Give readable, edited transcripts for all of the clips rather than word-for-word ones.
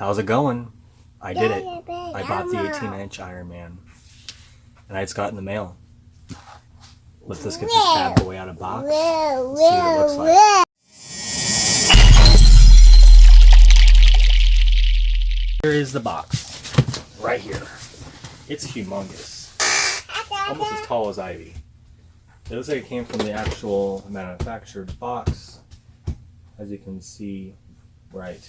how's it going? I did it. I bought the 18-inch Iron Man. And I just got it in the mail. Let's just get this bad boy out of the box. Let's see what it looks like. Here is the box. Right here. It's humongous. Almost as tall as Ivy. It looks like it came from the actual manufactured box. As you can see, right.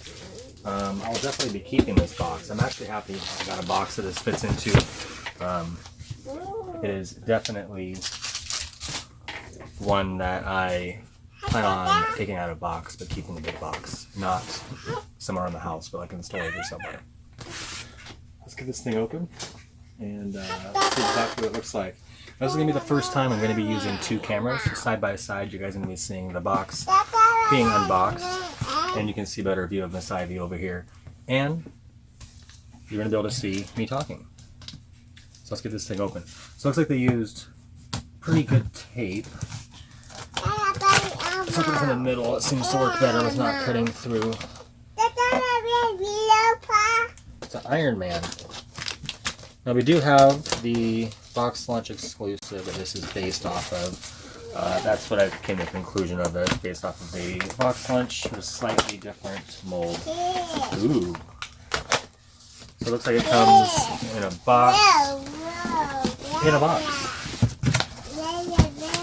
I'll definitely be keeping this box. I'm actually happy I got a box that this fits into. It is definitely one that I plan on taking out of box, but keeping the big box, not somewhere in the house, but like in storage or somewhere. Let's get this thing open and see exactly what it looks like. This is going to be the first time I'm going to be using two cameras side by side. You guys are going to be seeing the box being unboxed, and you can see a better view of Miss Ivy over here. And you're going to be able to see me talking. So let's get this thing open. So it looks like they used pretty good tape. Something from the middle, it seems to work better with not cutting through. It's an Iron Man. Now we do have the box lunch exclusive that this is based off of. That's what I came to the conclusion of it, based off of the box lunch with a slightly different mold. Ooh. So it looks like it comes in a box. In a box.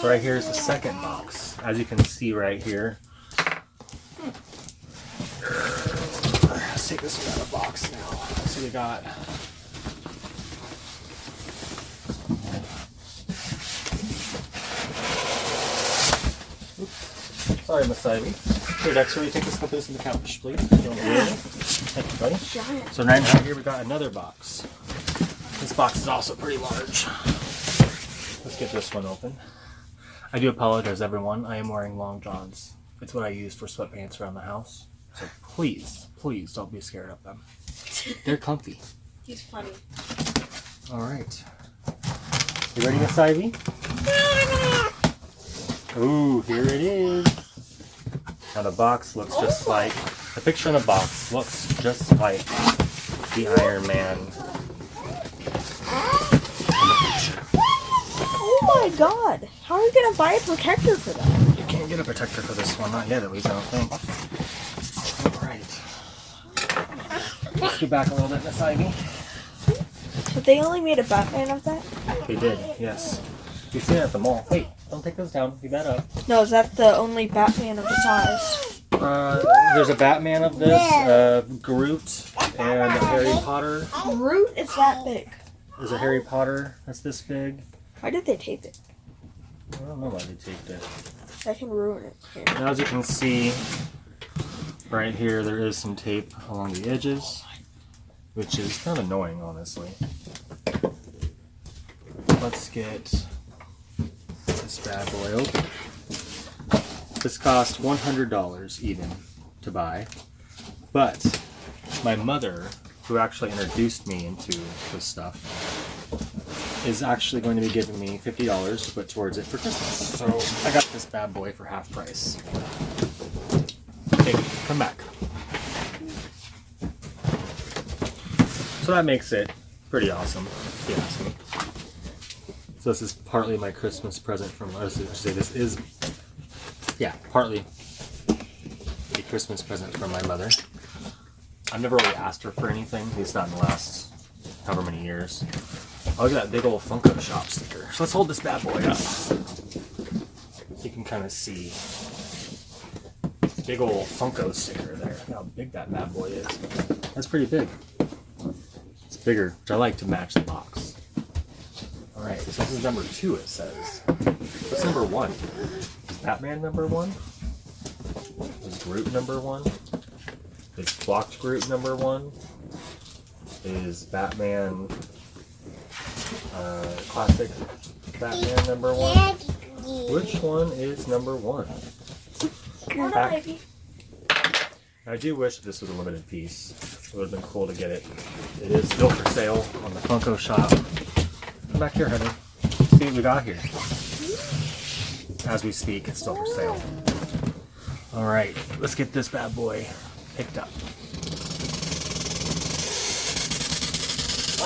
So right here is the second box. As you can see right here. Let's take this one out of the box now. So we got sorry, Miss Ivy. Here, Dexter, will you take this and put this in the couch, please? Thank you, buddy. So right now here we got another box. This box is also pretty large. Let's get this one open. I do apologize, everyone. I am wearing long johns. It's what I use for sweatpants around the house. So please, please don't be scared of them. They're comfy. He's funny. All right. You ready, Miss Ivy? Ooh, here it is. Now the box looks just like, the picture in the box looks just like the Iron Man in the picture. Oh my god! How are we gonna buy a protector for that? You can't get a protector for this one, not yet at least, I don't think. Alright. Let's go back a little bit, Miss Ivy. But they only made a Batman of that? They did, yes. You see it at the mall. Wait, don't take those down. Leave that up. No, is that the only Batman of the size? There's a Batman of this, Groot, and a Harry Potter. Groot is that big. There's a Harry Potter that's this big. Why did they tape it? I don't know why they taped it. That can ruin it. Here. Now, as you can see, right here, there is some tape along the edges, which is kind of annoying, honestly. Let's get this bad boy open. This cost $100 even to buy, but my mother, who actually introduced me into this stuff, is actually going to be giving me $50 to put towards it for Christmas. So I got this bad boy for half price. Okay, come back. So that makes it pretty awesome, if you ask me. So this is partly my Christmas present from, I should say this is, yeah, partly a Christmas present from my mother. I've never really asked her for anything, at least not in the last however many years. Oh, look at that big old Funko Shop sticker. So let's hold this bad boy up. You can kind of see big old Funko sticker there. Look how big that bad boy is. That's pretty big. It's bigger, which I like to match the box. Alright, so this is number 2, it says. What's number 1? Is Batman number 1? Is Groot number 1? Is Flocked Groot number 1? Is Batman classic Batman number 1? Which one is number 1? I do wish this was a limited piece. It would have been cool to get it. It is still for sale on the Funko Shop. Come back here, honey. See what we got here. As we speak, it's still for sale. Alright, let's get this bad boy picked up.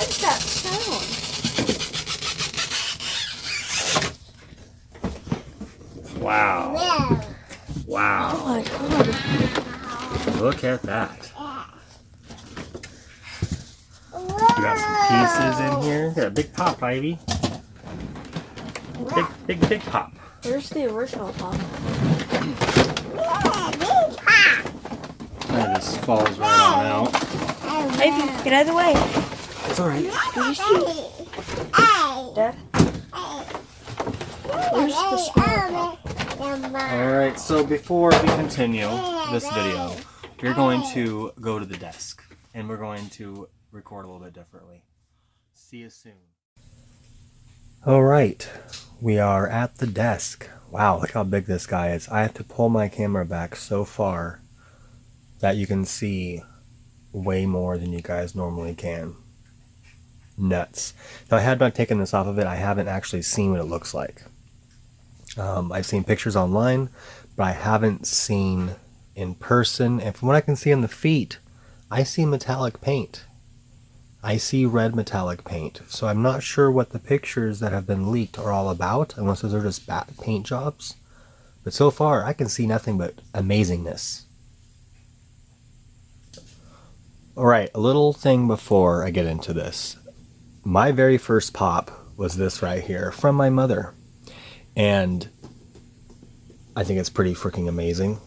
is that sound? Wow. Wow. Oh my god. Look at that. We got some pieces in here. Got a big pop, Ivy. Big pop. Where's the original pop? That just falls right on out. Ivy, get out of the way. It's alright. Did you see? Dad? Where's the smaller pop? Alright, so before we continue this video, we're going to go to the desk and we're going to record a little bit differently. See you soon. Alright, we are at the desk. Wow, look how big this guy is. I have to pull my camera back so far that you can see way more than you guys normally can. Nuts. Now I had not taken this off of it, I haven't actually seen what it looks like. I've seen pictures online, but I haven't seen in person. And from what I can see on the feet, I see metallic paint. I see red metallic paint. So I'm not sure what the pictures that have been leaked are all about, unless those are just paint jobs. But so far, I can see nothing but amazingness. Alright, a little thing before I get into this. My very first pop was this right here from my mother. And I think it's pretty freaking amazing.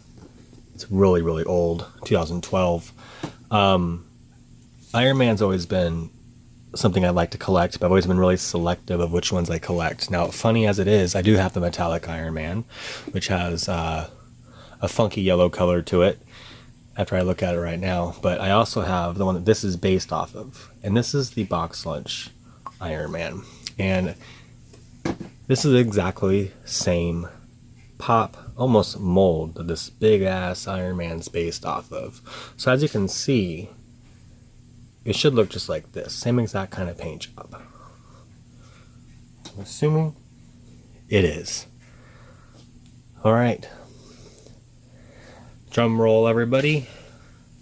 It's really, really old, 2012. Iron Man's always been something I'd like to collect, but I've always been really selective of which ones I collect. Now, funny as it is, I do have the metallic Iron Man, which has a funky yellow color to it, after I look at it right now. But I also have the one that this is based off of, and this is the box lunch Iron Man. And this is exactly same pop, almost mold that this big ass Iron Man's based off of. So as you can see, it should look just like this. Same exact kind of paint job. I'm assuming it is. Alright. Drum roll, everybody.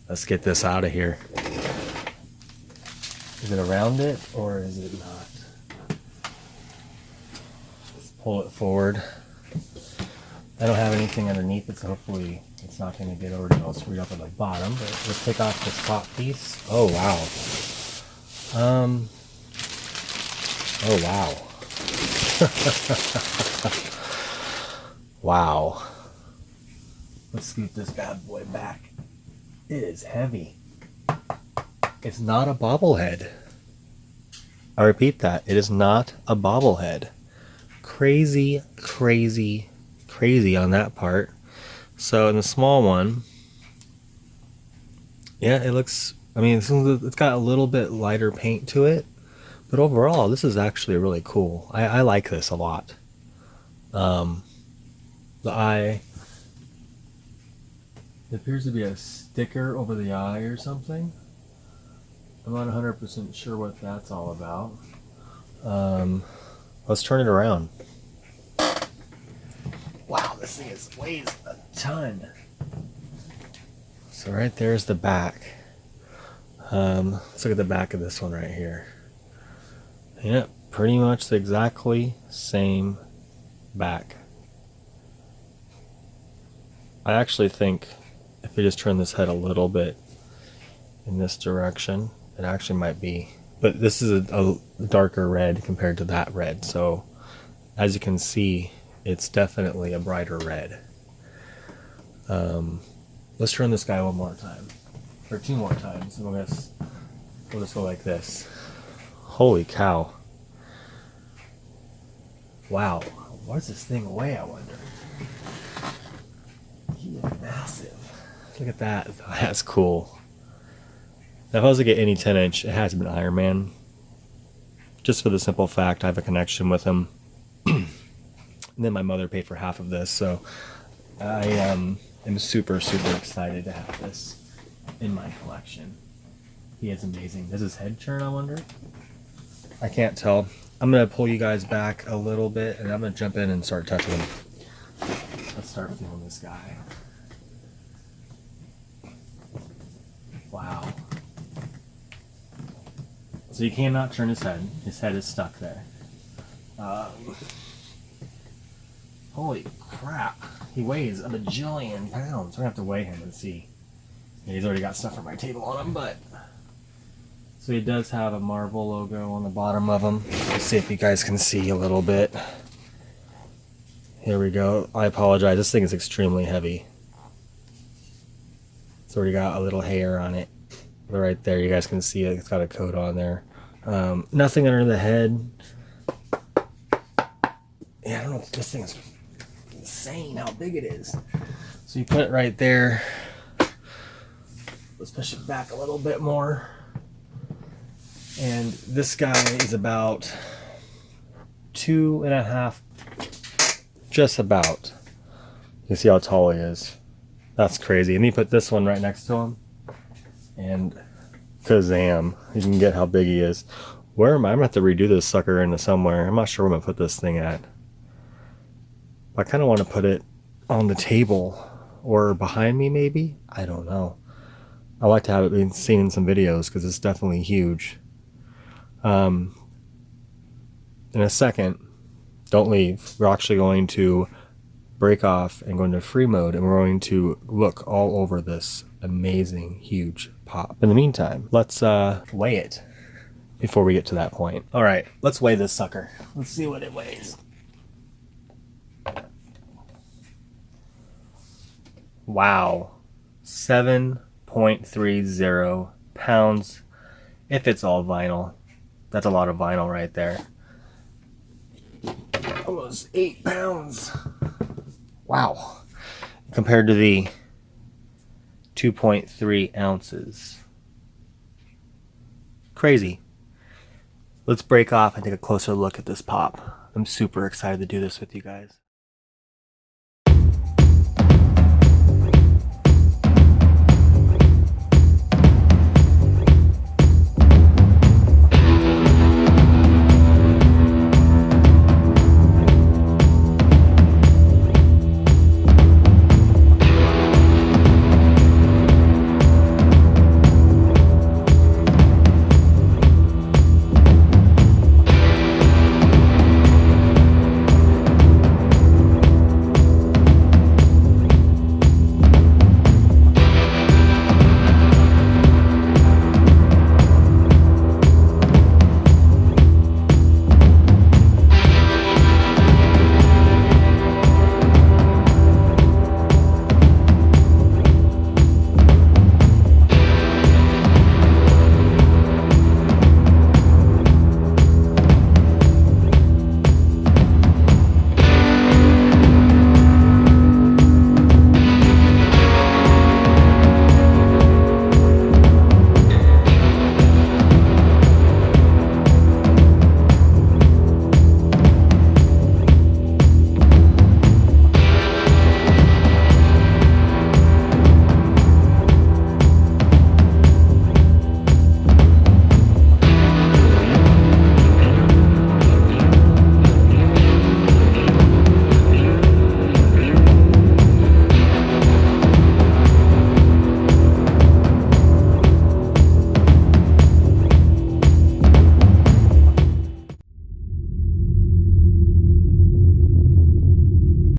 Let's get this out of here. Is it around it or is it not? Pull it forward. I don't have anything underneath it, so hopefully it's not going to get already all screwed up at the bottom. But let's take off this top piece. Oh wow. Oh wow. Wow. Let's scoot this bad boy back. It is heavy. It's not a bobblehead. I repeat that. It is not a bobblehead. Crazy, crazy, crazy on that part. So in the small one, yeah, it looks, I mean, it's got a little bit lighter paint to it, but overall, this is actually really cool. I like this a lot. The eye, it appears to be a sticker over the eye or something. I'm not 100% sure what that's all about. Let's turn it around. Wow, this thing weighs a ton. So right there's the back. Let's look at the back of this one right here. Yep, pretty much the exactly same back. I actually think if we just turn this head a little bit in this direction, it actually might be. But this is a darker red compared to that red. So as you can see, it's definitely a brighter red. Let's turn this guy one more time. Or two more times. And we'll just go like this. Holy cow. Wow. What does this thing weigh, I wonder? He is massive. Look at that. That's cool. Now if I was to get any 10-inch, it has to be an Iron Man. Just for the simple fact I have a connection with him. And then my mother paid for half of this, so I am super, super excited to have this in my collection. He is amazing. Does his head turn, I wonder? I can't tell. I'm going to pull you guys back a little bit, and I'm going to jump in and start touching him. Let's start feeling this guy. Wow. So you cannot turn his head. His head is stuck there. Holy crap. He weighs a bajillion pounds. We're gonna have to weigh him and see. Yeah, he's already got stuff from my table on him, but... So he does have a Marvel logo on the bottom of him. Let's see if you guys can see a little bit. Here we go. I apologize. This thing is extremely heavy. It's already got a little hair on it. Right there, you guys can see it. It's got a coat on there. Nothing under the head. Yeah, I don't know. This thing is insane how big it is. So you put it right there. Let's push it back a little bit more. And this guy is about 2.5, just about. You can see how tall he is. That's crazy. And you put this one right next to him. And kazam, you can get how big he is. Where am I? I'm going to have to redo this sucker into somewhere. I'm not sure where I'm going to put this thing at. I kind of want to put it on the table or behind me maybe. I don't know. I like to have it being seen in some videos because it's definitely huge. In a second, don't leave. We're actually going to break off and go into free mode, and we're going to look all over this amazing huge pop. In the meantime, let's weigh it before we get to that point. All right, let's weigh this sucker. Let's see what it weighs. Wow, 7.30 pounds. If it's all vinyl, that's a lot of vinyl right there. Almost 8 pounds. Wow. Compared to the 2.3 ounces. Crazy. Let's break off and take a closer look at this pop. I'm super excited to do this with you guys.